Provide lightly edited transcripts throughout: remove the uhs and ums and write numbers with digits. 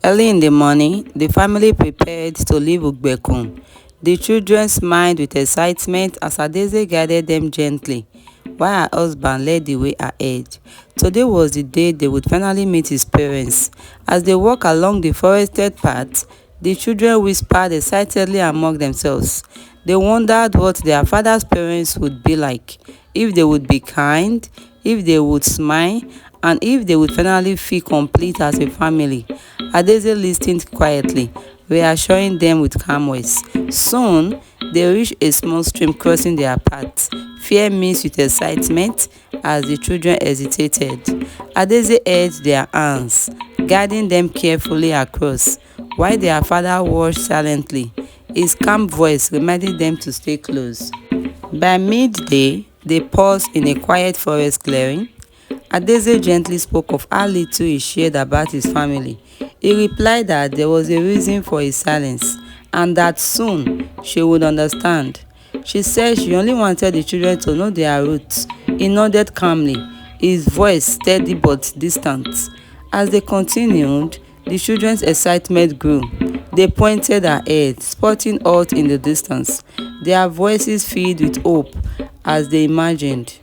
Early in the morning, the family prepared to leave Ugbekun. The children smiled with excitement as Adeze guided them gently, while her husband led the way ahead. Today was the day they would finally meet his parents. As they walked along the forested path, the children whispered excitedly among themselves. They wondered what their father's parents would be like, if they would be kind, if they would smile, and if they would finally feel complete as a family. Adeze listened quietly, reassuring them with calm words. Soon, they reached a small stream crossing their path. Fear mixed with excitement as the children hesitated. Adeze held their hands, guiding them carefully across, while their father watched silently, his calm voice reminding them to stay close. By midday, they paused in a quiet forest clearing. Adeze gently spoke of how little he shared about his family. He replied that there was a reason for his silence and that soon she would understand. She said she only wanted the children to know their roots. He nodded calmly, his voice steady but distant. As they continued, the children's excitement grew. They pointed ahead, spotting Earth in the distance. Their voices filled with hope as they imagined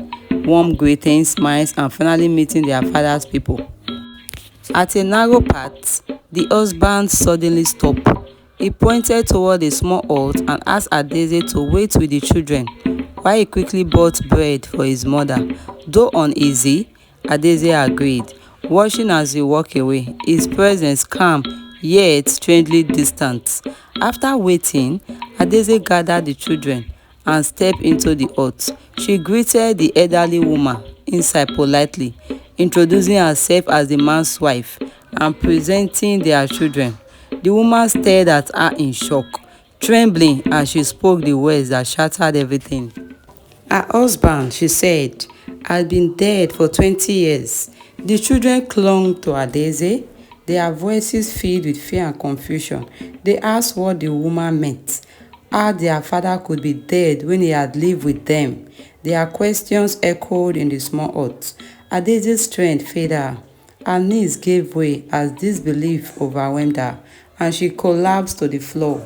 warm greetings, smiles, and finally meeting their father's people. At a narrow path, the husband suddenly stopped. He pointed toward a small hut and asked Adeze to wait with the children, while he quickly bought bread for his mother. Though uneasy, Adeze agreed, watching as he walked away, his presence calm yet strangely distant. After waiting, Adeze gathered the children and stepped into the hut. She greeted the elderly woman inside politely, introducing herself as the man's wife and presenting their children. The woman stared at her in shock, trembling as she spoke the words that shattered everything. Her husband, she said, had been dead for 20 years. The children clung to Adeze, their voices filled with fear and confusion. They asked what the woman meant, how their father could be dead when he had lived with them. Their questions echoed in the small hut. Adeze's strength failed her. Her knees gave way as disbelief overwhelmed her, and she collapsed to the floor.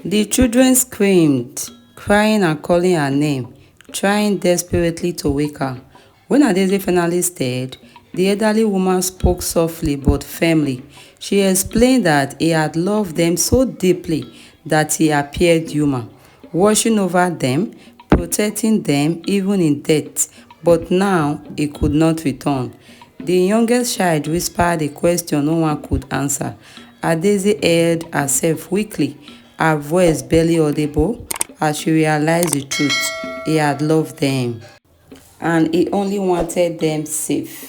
The children screamed, crying and calling her name, trying desperately to wake her. When Adeze finally stirred, the elderly woman spoke softly but firmly. She explained that he had loved them so deeply that he appeared human, watching over them, protecting them even in death, but now he could not return. The youngest child whispered a question no one could answer. Adeze held herself weakly, her voice barely audible, as she realized the truth. He had loved them, and he only wanted them safe.